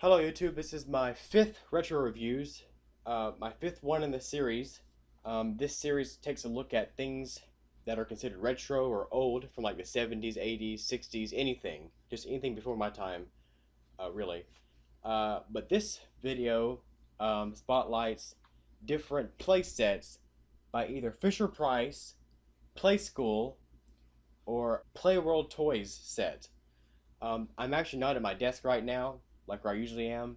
Hello YouTube, this is my fifth retro reviews, my fifth one in the series. This series takes a look at things that are considered retro or old from like the 70s, 80s, 60s, anything. Just anything before my time, really. But this video spotlights different play sets by either Fisher-Price, Playskool, or Playworld Toys set. I'm actually not at my desk right now, like where I usually am.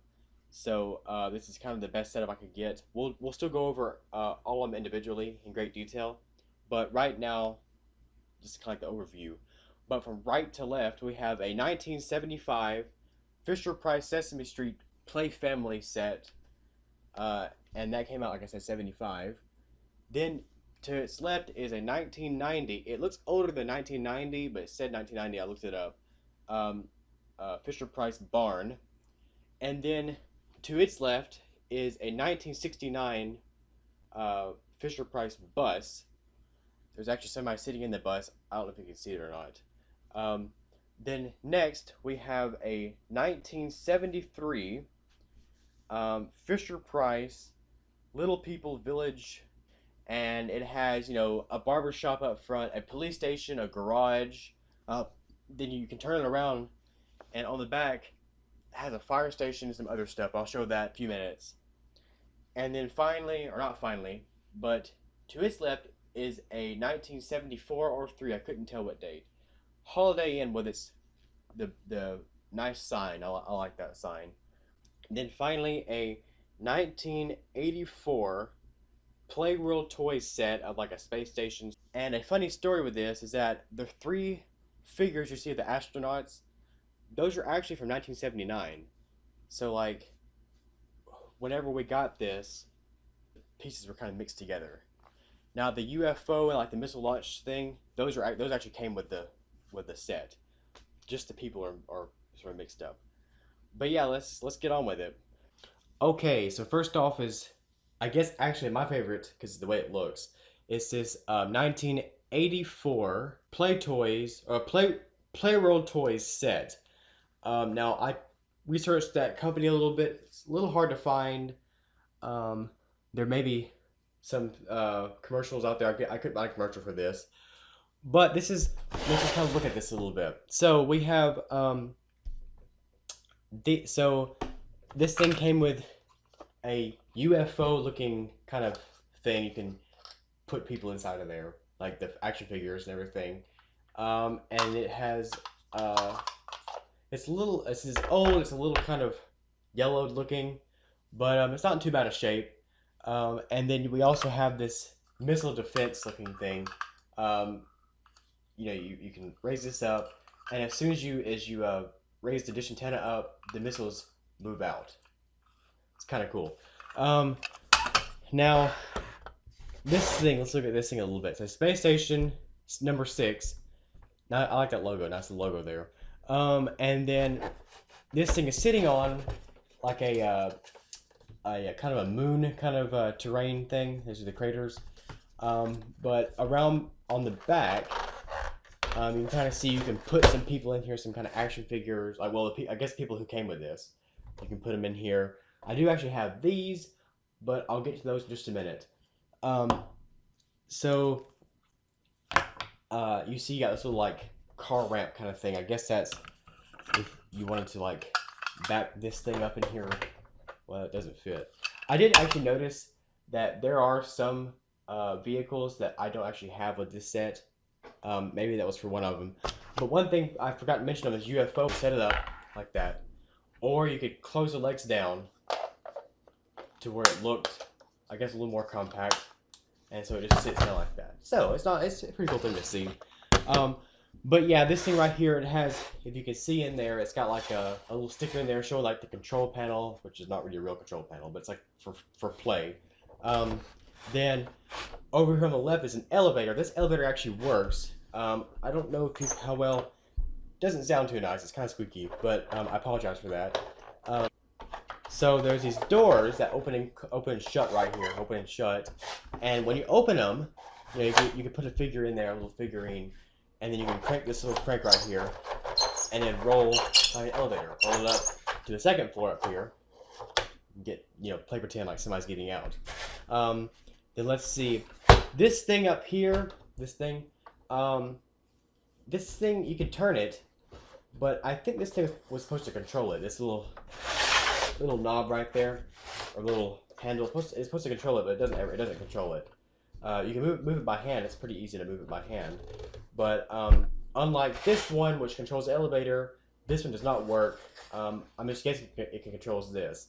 So this is kind of the best setup I could get. We'll still go over all of them individually in great detail, but right now, just kind of like the overview. But from right to left, we have a 1975 Fisher-Price Sesame Street Play Family set, and that came out, like I said, 75. Then to its left is a 1990. It looks older than 1990, but it said 1990. I looked it up. Fisher-Price Barn. And then to its left is a 1969 Fisher-Price bus. There's actually somebody sitting in the bus. I don't know if you can see it or not. Then next we have a 1973 Fisher-Price Little People Village, and it has, you know, a barber shop up front, a police station, a garage. Then you can turn it around, and on the back it has a fire station and some other stuff. I'll show that in a few minutes. And then finally, or not finally, but to its left is a 1974 or 3, I couldn't tell what date, Holiday Inn with its the nice sign. I like that sign. And then finally a 1984 Playworld Toys set of like a space station. And a funny story with this is that the 3 figures you see of the astronauts, those are actually from 1979. So like, whenever we got this, pieces were kind of mixed together. Now the UFO and like the missile launch thing, those actually came with the set. Just the people are sort of mixed up. But yeah, let's get on with it. Okay, so first off is, I guess actually my favorite, because of the way it looks, it's this 1984 Playworld Toys set. Now I researched that company a little bit. It's a little hard to find. There may be some commercials out there. I could buy a commercial for this, but let's just kind of look at this a little bit. So we have so this thing came with a UFO looking kind of thing. You can put people inside of there, like the action figures and everything. And it has it's old, it's a little kind of yellowed looking, but it's not in too bad a shape. And then we also have this missile defense looking thing. You know, you can raise this up, and as soon as you raise the dish antenna up, the missiles move out. It's kind of cool. Now this thing, let's look at this thing a little bit. So Space Station number 6. Now I like that logo. That's the logo there. And then this thing is sitting on like a kind of a moon kind of terrain thing. These are the craters. But around on the back, you can kind of see you can put some people in here, some kind of action figures. Like, well, I guess people who came with this, you can put them in here. I do actually have these, but I'll get to those in just a minute. So you see you got this little like car ramp kind of thing. I guess that's if you wanted to like back this thing up in here. Well, it doesn't fit. I did actually notice that there are some vehicles that I don't actually have with this set. Maybe that was for one of them. But one thing I forgot to mention on this UFO, set it up like that. Or you could close the legs down to where it looked, I guess, a little more compact. And so it just sits down like that. So it's a pretty cool thing to see. But yeah, this thing right here, it has, if you can see in there, it's got like a little sticker in there showing like the control panel, which is not really a real control panel, but it's like for play. Then over here on the left is an elevator. This elevator actually works. I don't know how well. It doesn't sound too nice. It's kind of squeaky, but I apologize for that. So there's these doors that open and shut right here, open and shut. And when you open them, you know, you can put a figure in there, a little figurine, and then you can crank this little crank right here, and then roll by the elevator, roll it up, to the second floor up here. Get, play pretend like somebody's getting out. Then let's see, this thing up here, this thing you can turn it, but I think this thing was supposed to control it. This little knob right there, or little handle, it's supposed to control it, but it doesn't control it. You can move it by hand. It's pretty easy to move it by hand, but unlike this one, which controls the elevator, this one does not work. I'm just guessing it controls this.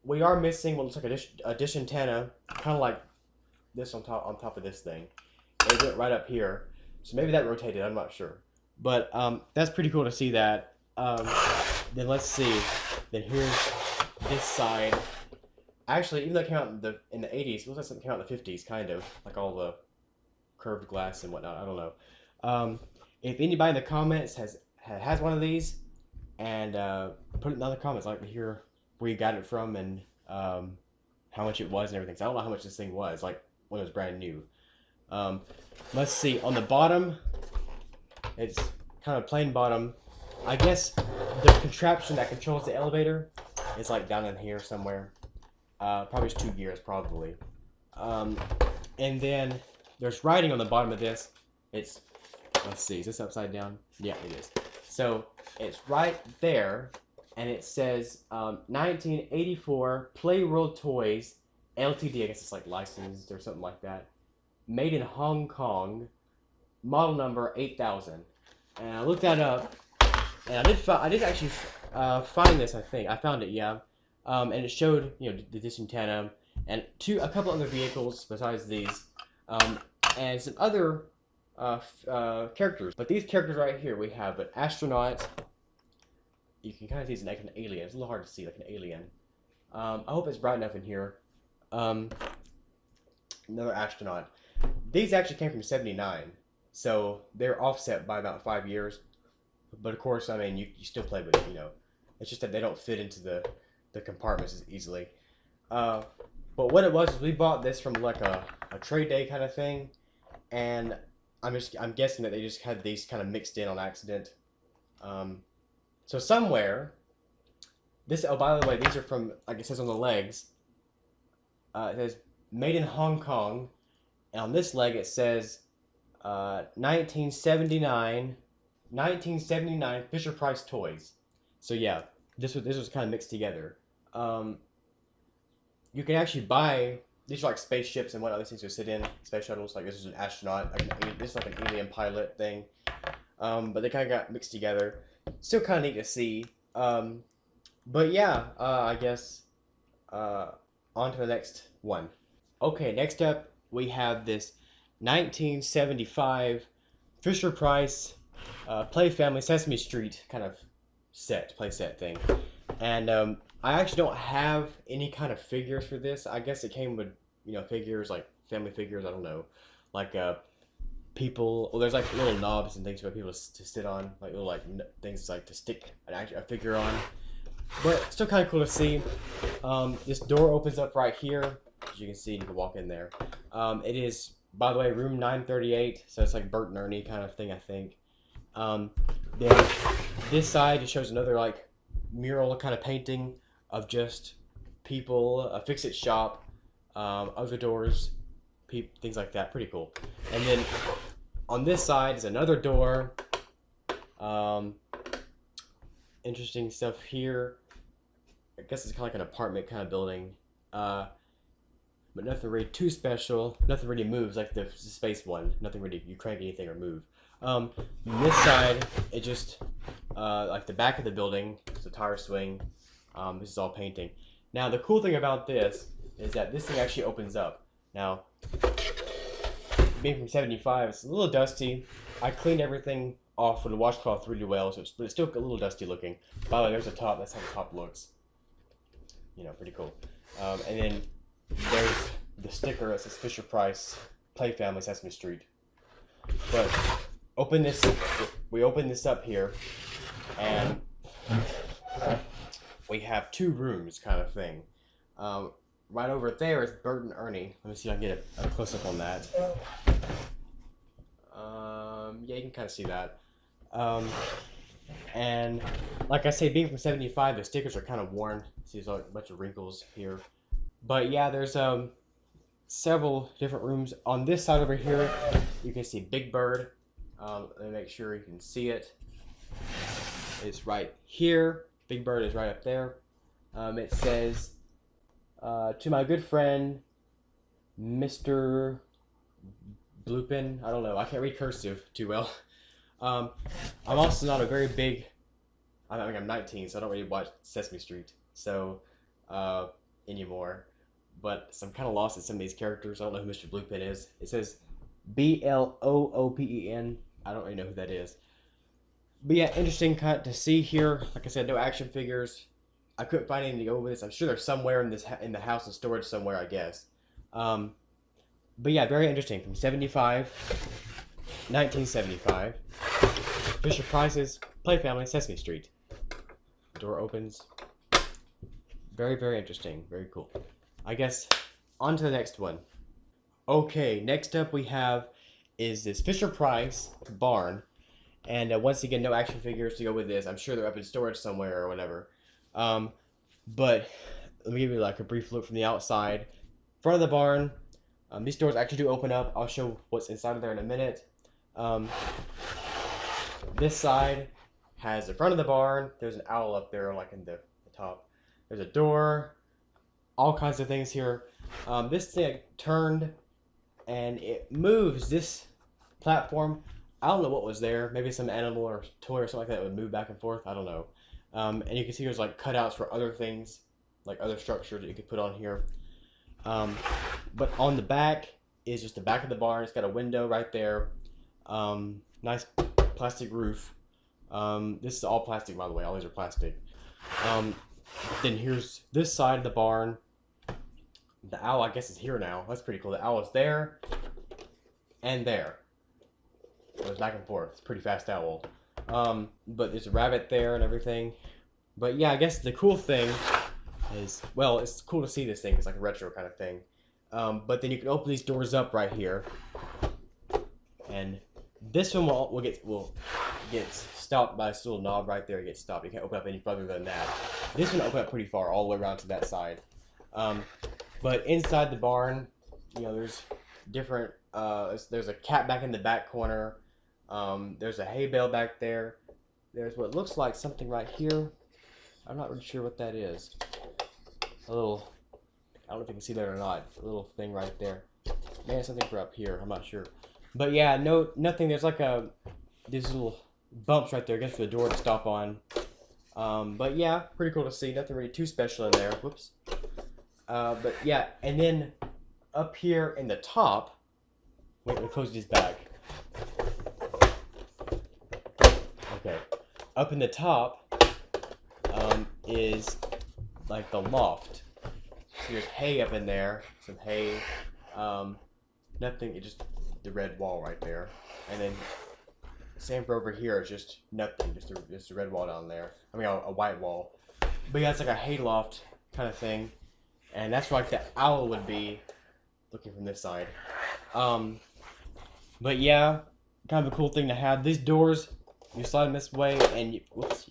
We are missing what looks like a dish antenna, kind of like this on top of this thing. It went right up here, so maybe that rotated. I'm not sure, but that's pretty cool to see that. Then let's see. Then here's this side. Actually, even though it came out in the 80s, it looks like something came out in the 50s, kind of like all the curved glass and whatnot. I don't know. If anybody in the comments has one of these, and put it in the comments. I'd like to hear where you got it from and how much it was and everything. So I don't know how much this thing was, like when it was brand new. Let's see, on the bottom, it's kind of plain bottom. I guess the contraption that controls the elevator is like down in here somewhere. Probably it's 2 gears, probably. And then there's writing on the bottom of this. Let's see, is this upside down? Yeah, it is. So it's right there. And it says 1984 Play World Toys Ltd. I guess it's like licensed or something like that. Made in Hong Kong. Model number 8000. And I looked that up, and I did actually find this. I think I found it. Yeah. And it showed the dish antenna and a couple other vehicles besides these, and some other characters. But these characters right here, we have an astronaut. You can kind of see it's like an alien. It's a little hard to see, like an alien. I hope it's bright enough in here. Another astronaut. These actually came from '79, so they're offset by about 5 years. But of course, I mean, you still play with it, It's just that they don't fit into the compartments as easily. But what it was is we bought this from like a trade day kind of thing, and I'm guessing that they just had these kind of mixed in on accident. So somewhere, oh, by the way, these are from, like it says on the legs, it says made in Hong Kong, and on this leg it says 1979 Fisher Price Toys. So yeah, this was kind of mixed together. You can actually buy, these are like spaceships and what other things to sit in, space shuttles, like this is an astronaut, this is like an alien pilot thing, but they kind of got mixed together. Still kind of neat to see, but yeah, I guess on to the next one. Okay, next up we have this 1975 Fisher Price Play Family Sesame Street kind of play set thing, and I actually don't have any kind of figures for this. I guess it came with figures like family figures. I don't know, like people. Well, there's like little knobs and things for people to sit on, like little things like to stick a figure on. But still kind of cool to see. This door opens up right here, as you can see. You can walk in there. It is, by the way, room 938, so it's like Burton Ernie kind of thing, I think. Then this side just shows another like mural kind of painting of just people, a fix-it shop, other doors, things like that. Pretty cool. And then on this side is another door. Interesting stuff here. I guess it's kind of like an apartment kind of building. But nothing really too special. Nothing really moves like the space one. Nothing really, you crank anything or move. This side, it just, like the back of the building, it's a tire swing. This is all painting. Now, the cool thing about this is that this thing actually opens up. Now, being from 75, it's a little dusty. I cleaned everything off with a washcloth really well, but it's still a little dusty looking. By the way, there's a top. That's how the top looks. Pretty cool. And then there's the sticker that says Fisher Price Play Family Sesame Street. But we open this up here, and we have 2 rooms kind of thing. Right over there is Burton Ernie. Let me see if I can get a close-up on that. Yeah, you can kind of see that. And like I say, being from '75, the stickers are kind of worn. See, there's a bunch of wrinkles here. But yeah, there's several different rooms. On this side over here, you can see Big Bird. Let me make sure you can see it. It's right here. Big Bird is right up there. It says, to my good friend, Mr. Bloopin. I don't know. I can't read cursive too well. I'm also not a very big. I'm 19, so I don't really watch Sesame Street anymore. But I'm kind of lost in some of these characters. I don't know who Mr. Bloopin is. It says Bloopen. I don't really know who that is. But yeah, interesting cut to see here. Like I said, no action figures. I couldn't find anything to go with this. I'm sure they're somewhere in the house in storage somewhere, I guess. But yeah, very interesting. From 1975. Fisher Price's Play Family, Sesame Street. Door opens. Very, very interesting. Very cool. I guess on to the next one. Okay, next up we have is this Fisher Price barn. And once again, no action figures to go with this. I'm sure they're up in storage somewhere or whatever. But let me give you like a brief look from the outside. Front of the barn. These doors actually do open up. I'll show what's inside of there in a minute. This side has the front of the barn. There's an owl up there, like in the top. There's a door. All kinds of things here. This thing turned and it moves this platform. I don't know what was there. Maybe some animal or toy or something like that would move back and forth. I don't know. And you can see there's like cutouts for other things, like other structures that you could put on here. But on the back is just the back of the barn. It's got a window right there. Nice plastic roof. This is all plastic, by the way. All these are plastic. Then here's this side of the barn. The owl, I guess, is here now. That's pretty cool. The owl is there and there. It goes back and forth. It's a pretty fast owl. But there's a rabbit there and everything. But yeah, I guess the cool thing is, well, it's cool to see this thing. It's like a retro kind of thing. But then you can open these doors up right here. And this one will get stopped by this little knob right there. It gets stopped. You can't open up any further than that. This one opened up pretty far, all the way around to that side. But inside the barn, you know, there's different. There's a cat back in the back corner. There's a hay bale back there. There's what looks like something right here. I'm not really sure what that is. A little. I don't know if you can see that or not. A little thing right there. Maybe something for up here. I'm not sure. But yeah, nothing. There's like these little bumps right there, I guess, for the door to stop on. But yeah, pretty cool to see. Nothing really too special in there. Whoops. But yeah, and then up here in the top, wait, we'll close this back. Okay, up in the top is like the loft. So there's hay up in there, some hay. Nothing, just the red wall right there, and then same for over here. It's just nothing, just a red wall down there. I mean, a white wall. But yeah, it's like a hay loft kind of thing. And that's where like the owl would be, looking from this side. But yeah, kind of a cool thing to have. These doors, you slide them this way, and you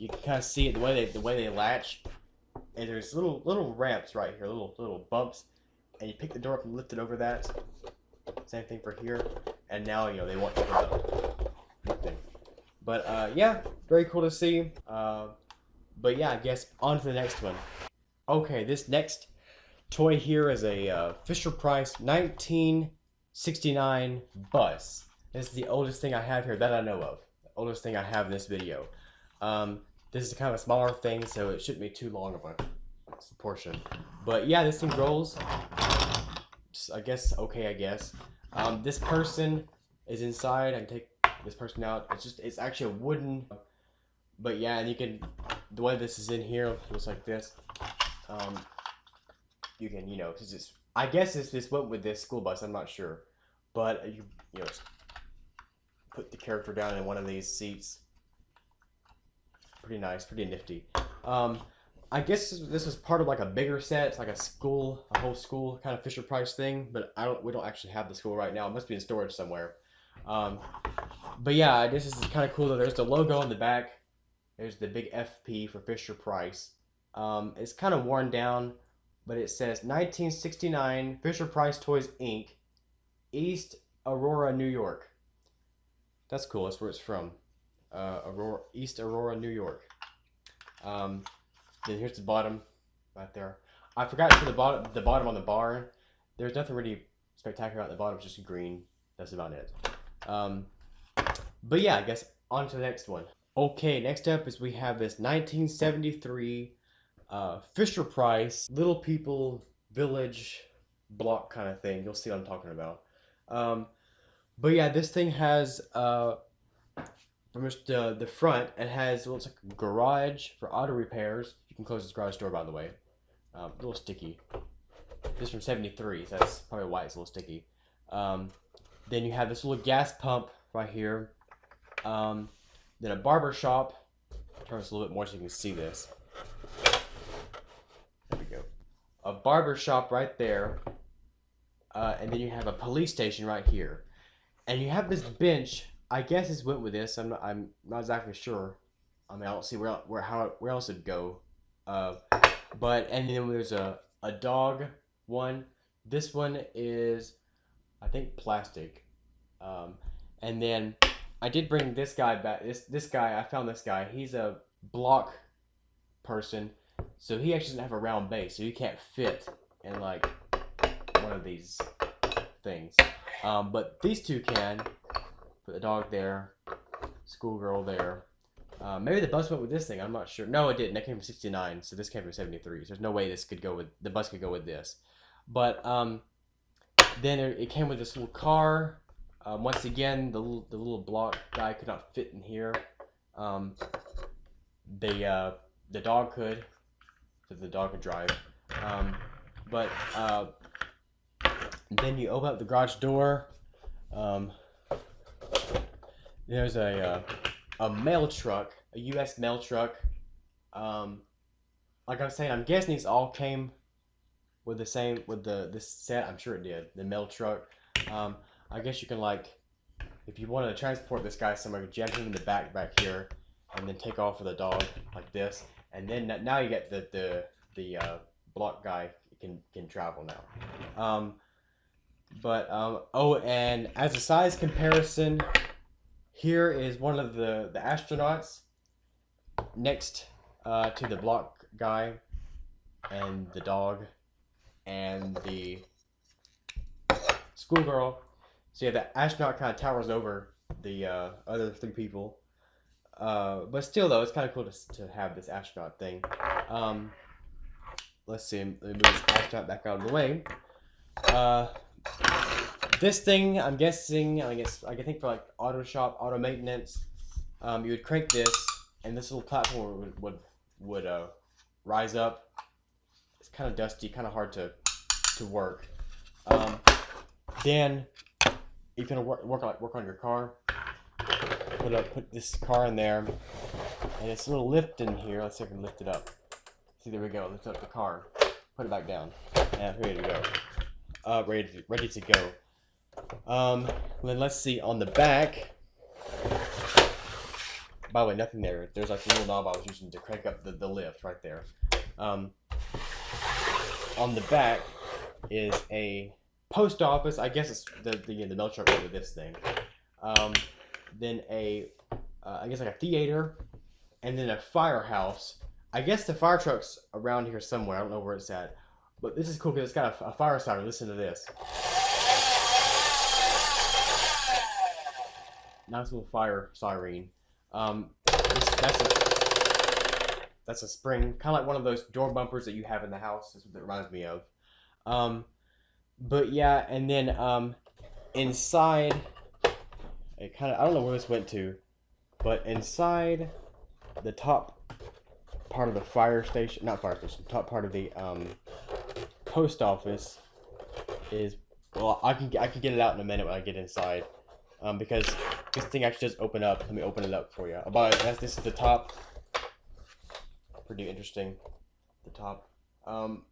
can kind of see it the way they latch. And there's little ramps right here, little bumps, and you pick the door up and lift it over that. Same thing for here. And now they want to go up. But yeah, very cool to see. But yeah, I guess on to the next one. Okay, this next toy here is a Fisher Price 1969 bus. This is the oldest thing I have here that I know of. The oldest thing I have in this video. This is kind of a smaller thing, so it shouldn't be too long of a portion. But yeah, this thing rolls. I guess okay. I guess this person is inside. I can take this person out. It's actually a wooden. But yeah, and you can, the way this is in here looks like this. You can, cause it's, I guess this went with this school bus. I'm not sure, but you put the character down in one of these seats. Pretty nice, pretty nifty. I guess this was part of like a bigger set. It's like a whole school kind of Fisher Price thing. But we don't actually have the school right now. It must be in storage somewhere. But yeah, this is kind of cool. There's the logo on the back. There's the big FP for Fisher Price. It's kind of worn down, but it says 1969 Fisher Price Toys Inc. East Aurora, New York. That's cool. That's where it's from. East Aurora, New York. Then here's the bottom, right there. I forgot to put the bottom on the bar. There's nothing really spectacular about the bottom. It's just green. That's about it. But yeah, I guess on to the next one. Okay, next up is we have this 1973 Fisher Price Little People Village block kind of thing. You'll see what I'm talking about. But yeah, this thing has from the front, it has what looks like a garage for auto repairs. You can close this garage door, by the way. A little sticky. This is from '73, so that's probably why it's a little sticky. Then you have this little gas pump right here. Then a barber shop. Turn this a little bit more so you can see this. There we go. A barber shop right there. And then you have a police station right here. And you have this bench. I guess it's went with this. I'm not exactly sure. I mean, I don't see where else it'd go. But and then there's a dog one. This one is, I think, plastic. And then I did bring this guy back. This guy, I found this guy. He's a block person, so he actually doesn't have a round base, so he can't fit in like one of these things. But these two can. Put the dog there, schoolgirl there. Maybe the bus went with this thing. I'm not sure. No, it didn't. That came from '69, so this came from '73. So there's no way this could go with the bus could go with this. But then it came with this little car. Once again, the little block guy could not fit in here. The dog could, so the dog could drive. But then you open up the garage door. There's a mail truck, a U.S. mail truck. Like I was saying, I'm guessing these all came with this set. I'm sure it did. The mail truck. I guess you can, like, if you want to transport this guy somewhere, jam him in the back here, and then take off with the dog like this, and then now you get the block guy can travel now. Oh, and as a size comparison, here is one of the astronauts next to the block guy and the dog and the schoolgirl. So yeah, the astronaut kind of towers over the other three people. But still, though, it's kind of cool to have this astronaut thing. Let's see. Let me move this astronaut back out of the way. This thing, I'm guessing, I think for like auto shop, auto maintenance, you would crank this, and this little platform would rise up. It's kind of dusty, kind of hard to work. Then you can work on your car. Put this car in there, and it's a little lift in here. Let's see if I can lift it up. See, there we go. Lift up the car. Put it back down. And ready to go. Ready to go. Then let's see on the back. By the way, nothing there. There's like a little knob I was using to crank up the lift right there. On the back is a post office. I guess it's the mail truck with this thing. Then I guess like a theater, and then a firehouse. I guess the fire truck's around here somewhere. I don't know where it's at, but this is cool because it's got a fire siren. Listen to this. Nice little fire siren. That's a spring, kind of like one of those door bumpers that you have in the house. That's what it reminds me of. But yeah, and then inside, I don't know where this went to, but inside the top part of the top part of the post office is, well, I can get it out in a minute when I get inside, because this thing actually does open up. Let me open it up for you. This is the top. Pretty interesting. The top. I'm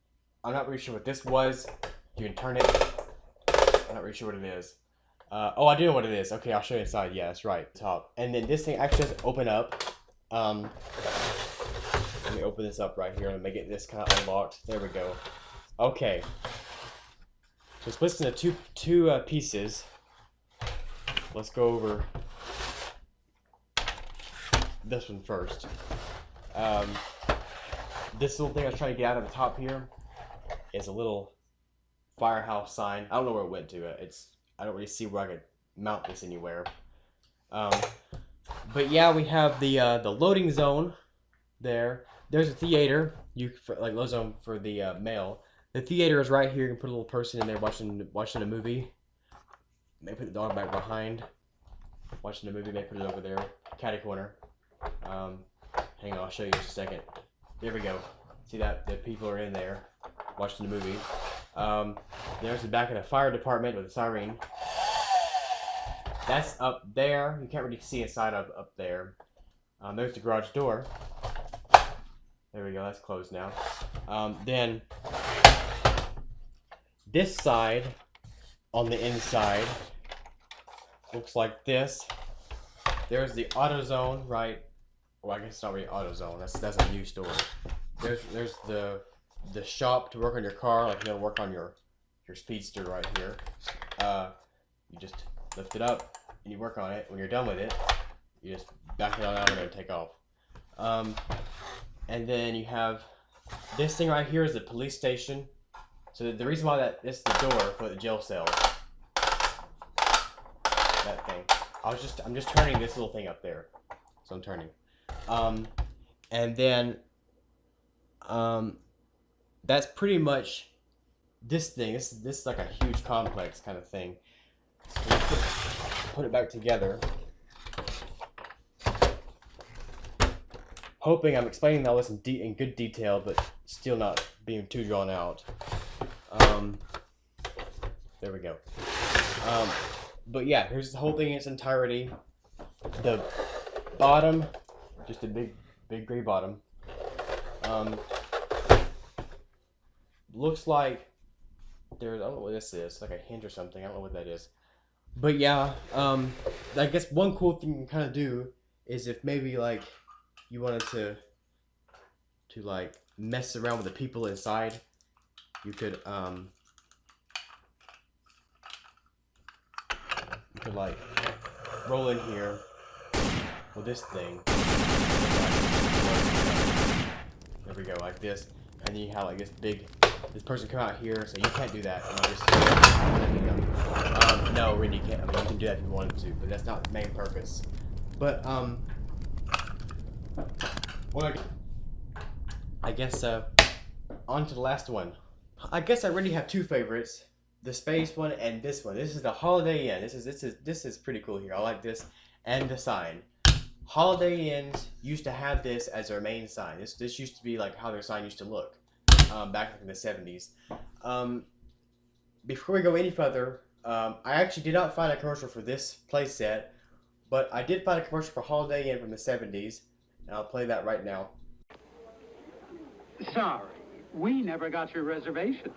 not really sure what this was. You can turn it. I'm not really sure what it is. Oh, I do know what it is. Okay, I'll show you inside. Yeah, that's right. Top. And then this thing actually does open up. Let me open this up right here and make it this kind of unlocked. There we go. Okay. So it splits into two pieces. Let's go over this one first. This little thing I was trying to get out of the top here is a little firehouse sign. I don't know where it went to. I don't really see where I could mount this anywhere. But yeah, we have the loading zone there. There's a theater. Like load zone for the mail. The theater is right here. You can put a little person in there watching a movie. Maybe put the dog back behind. Watching a movie. Maybe put it over there. Catty corner. Hang on, I'll show you in just a second. There we go. See that? The people are in there watching the movie. There's the back of the fire department with the siren. That's up there. You can't really see inside of up there. There's the garage door. There we go. That's closed now. Then this side on the inside looks like this. There's the AutoZone, right? Well, I guess it's not really AutoZone. That's a new store. There's the shop to work on your car, like you're gonna work on your Speedster right here. You just lift it up and you work on it. When you're done with it, you just back it on out and it'll take off. And then you have this thing right here is the police station. So the reason why this is the door for the jail cell. That thing. I'm just turning this little thing up there. So I'm turning. And then that's pretty much this thing. This is like a huge complex kind of thing. So put it back together. Hoping I'm explaining all this in good detail, but still not being too drawn out. There we go. But yeah, here's the whole thing in its entirety. The bottom, just a big gray bottom. Looks like there's, I don't know what this is, like a hinge or something. I don't know what that is. But yeah, I guess one cool thing you can kind of do is if maybe like you wanted to like mess around with the people inside, you could like roll in here with this thing. There we go, like this, and then you have like this person come out here, so you can't do that. And just, no, really you can't. I mean, you can do that if you wanted to, but that's not the main purpose. But well, I guess on to the last one. I guess I really have two favorites: the space one and this one. This is the Holiday Inn. This is pretty cool here. I like this and the sign. Holiday Inns used to have this as their main sign. This used to be like how their sign used to look back in the 70s. Before we go any further, I actually did not find a commercial for this playset, but I did find a commercial for Holiday Inn from the 70s, and I'll play that right now. Sorry, we never got your reservation.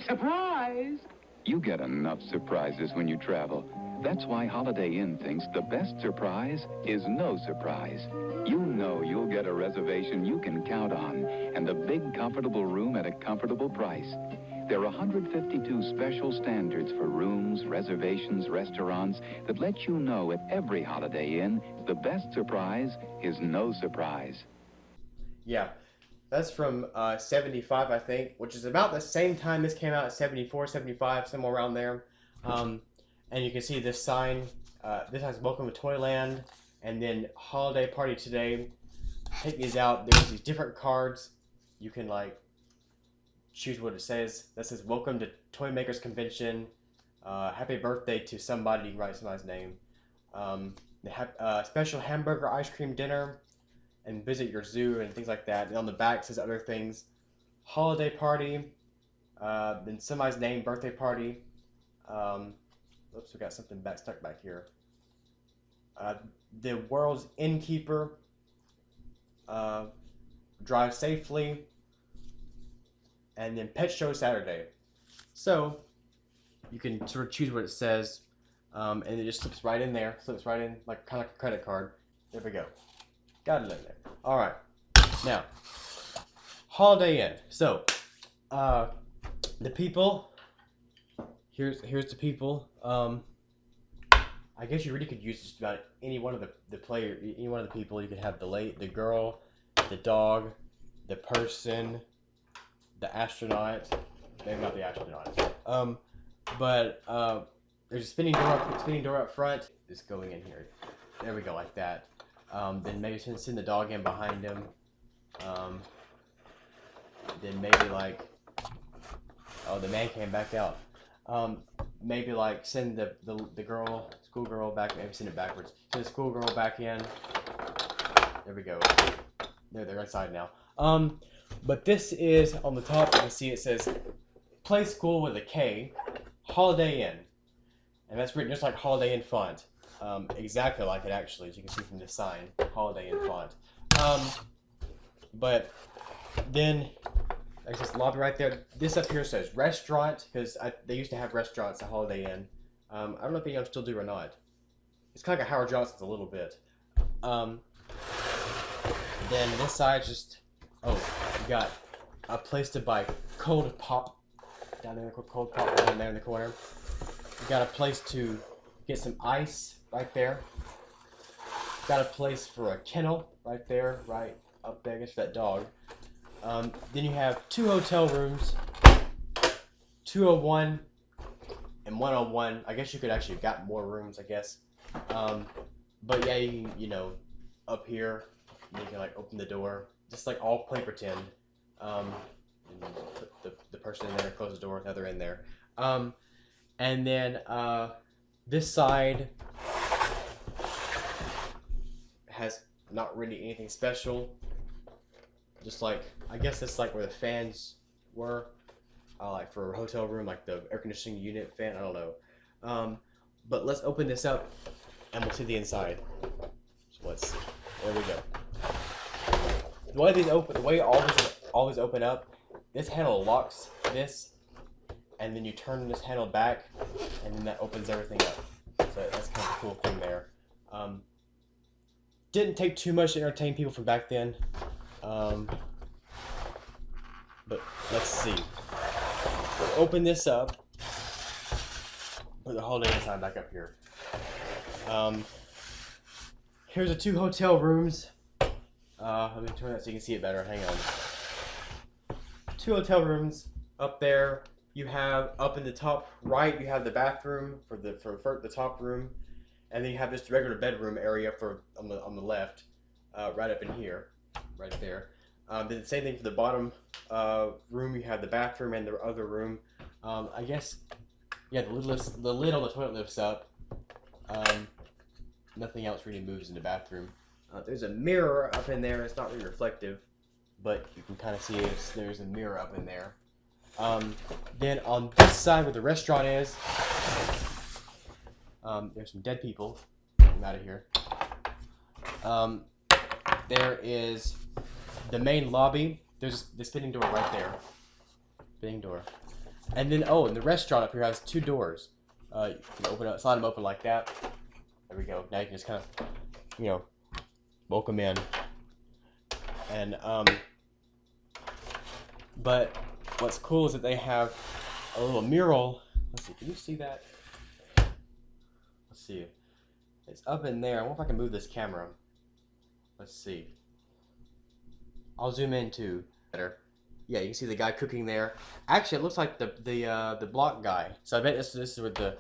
Surprise! You get enough surprises when you travel. That's why Holiday Inn thinks the best surprise is no surprise. You know you'll get a reservation you can count on, and a big, comfortable room at a comfortable price. There are 152 special standards for rooms, reservations, restaurants that let you know at every Holiday Inn the best surprise is no surprise. Yeah, that's from 75, I think, which is about the same time this came out, 74, 75, somewhere around there. And you can see this sign. This has Welcome to Toyland, and then Holiday Party Today. Take these out. There's these different cards. You can like choose what it says. That says Welcome to Toy Makers Convention. Happy birthday to somebody. You can write somebody's name. They have special hamburger ice cream dinner, and visit your zoo and things like that. And on the back says other things. Holiday party. Then somebody's name. Birthday party. Oops, we got something stuck back here. The world's innkeeper. Drive safely. And then Pet Show Saturday. So you can sort of choose what it says, and it just slips right in there. Slips right in like kind of like a credit card. There we go. Got it in there. All right. Now, Holiday Inn. So, the people. Here's the people. I guess you really could use just about any one of any one of the people. You could have the girl, the dog, the person, the astronaut. Maybe not the astronaut. But there's a spinning door up front. Just going in here. There we go, like that. Then maybe send the dog in behind him. Then maybe like, oh, the man came back out. Maybe like send the schoolgirl back. Maybe send it backwards. Send the schoolgirl back in. There we go. They're inside now. But this is on the top. You can see it says Playskool with a K, Holiday Inn, and that's written just like Holiday Inn font. Exactly like it actually, as you can see from the sign, Holiday Inn font. But then there's this lobby right there. This up here says restaurant, because they used to have restaurants at Holiday Inn. I don't know if any of them still do or not. It's kind of like a Howard Johnson's a little bit. Then this side's just, oh, you got a place to buy cold pop down there, cold pop down there in the corner. You got a place to get some ice right there. Got a place for a kennel right there, right up there, I guess for that dog. Then you have 2 hotel rooms, 201 and 101. I guess you could actually have got more rooms, I guess. But yeah, you know, up here, you can like open the door, just like all play pretend. And put the person in there, close the door, the other in there. And then this side has not really anything special. Just like, I guess that's like where the fans were, like for a hotel room, like the air conditioning unit fan. I don't know. But let's open this up, and we'll see the inside. So let's see. There we go. The way these open, the way all these open up, this handle locks this, and then you turn this handle back, and then that opens everything up. So that's kind of a cool thing there. Didn't take too much to entertain people from back then. But let's see. We'll open this up. Put the Holiday Inn sign back up here. Here's the 2 hotel rooms. Let me turn that so you can see it better. Hang on. 2 hotel rooms up there. You have up in the top right. You have the bathroom for the top room, and then you have this regular bedroom area on the left, right up in here, right there. Then the same thing for the bottom room. You have the bathroom and the other room. I guess, yeah, the lid on the toilet lifts up. Nothing else really moves in the bathroom. There's a mirror up in there. It's not really reflective, but you can kind of see there's a mirror up in there. Then on this side where the restaurant is, there's some dead people. I'm out of here. There is the main lobby. There's the spinning door right there. Spinning door. And then, oh, and the restaurant up here has 2 doors. You can open up, slide them open like that. There we go. Now you can just kind of, you know, welcome in. And, but what's cool is that they have a little mural. Let's see, can you see that? Let's see. It's up in there. I wonder if I can move this camera. Let's see. I'll zoom in too. Better. Yeah, you can see the guy cooking there. Actually, it looks like the block guy. So I bet this is where the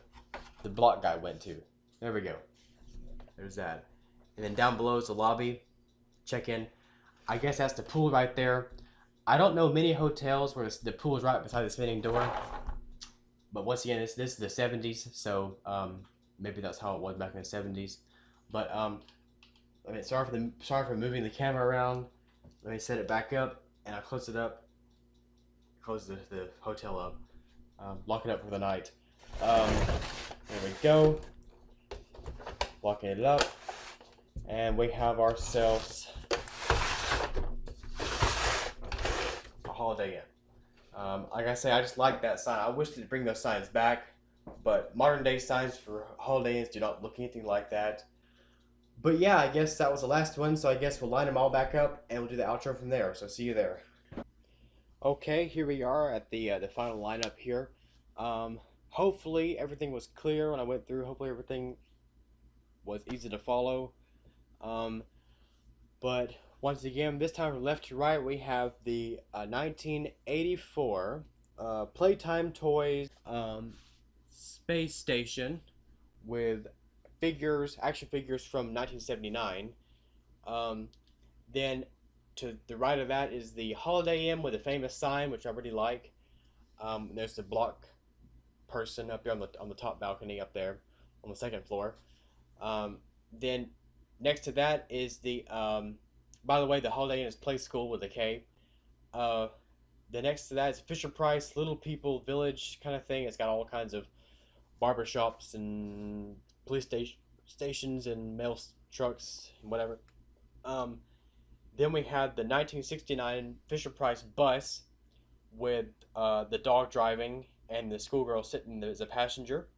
block guy went to. There we go. There's that. And then down below is the lobby. Check in. I guess that's the pool right there. I don't know many hotels where the pool is right beside the spinning door. But once again, this is the 70s, so maybe that's how it was back in the 70s. But I mean, sorry for moving the camera around. Let me set it back up, and I'll close it up. Close the hotel up. Lock it up for the night. There we go. Locking it up, and we have ourselves a Holiday Inn. Like I say, I just like that sign. I wish they'd bring those signs back, but modern day signs for Holiday Inns do not look anything like that. But yeah, I guess that was the last one, so I guess we'll line them all back up and we'll do the outro from there. So see you there. Okay, here we are at the final lineup here. Hopefully everything was clear when I went through. Hopefully everything was easy to follow. But once again, this time from left to right, we have the 1984 Playtime Toys Space Station with figures, action figures from 1979. Then to the right of that is the Holiday Inn with a famous sign, which I really like. There's the block person up there on the top balcony up there on the second floor. Then next to that is the by the way, the Holiday Inn is Playskool with a K. The next to that is Fisher Price Little People Village kind of thing. It's got all kinds of barber shops and police stations and mail trucks and whatever. Then we had the 1969 Fisher Price bus with the dog driving and the schoolgirl sitting there as a passenger.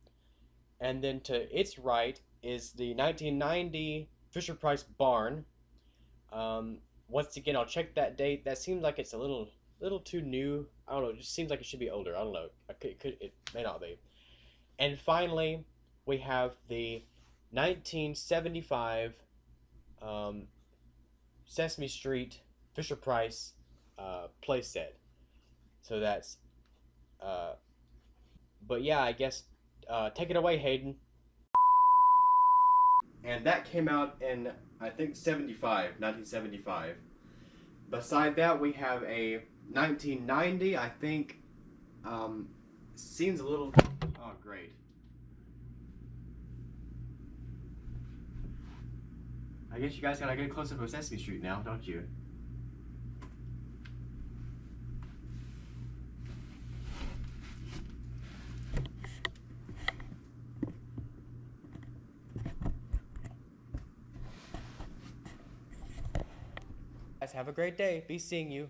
And then to its right is the 1990 Fisher Price barn. Once again, I'll check that date. That seems like it's a little too new. I don't know. It just seems like it should be older. I don't know. It may not be. And finally, we have the 1975 Sesame Street Fisher Price playset. So that's, but yeah, I guess, take it away, Hayden. And that came out in, I think, 1975. Beside that, we have a 1990, I think, seems a little, oh, great. I guess you guys gotta get a close-up of Sesame Street now, don't you? Guys, have a great day. Be seeing you.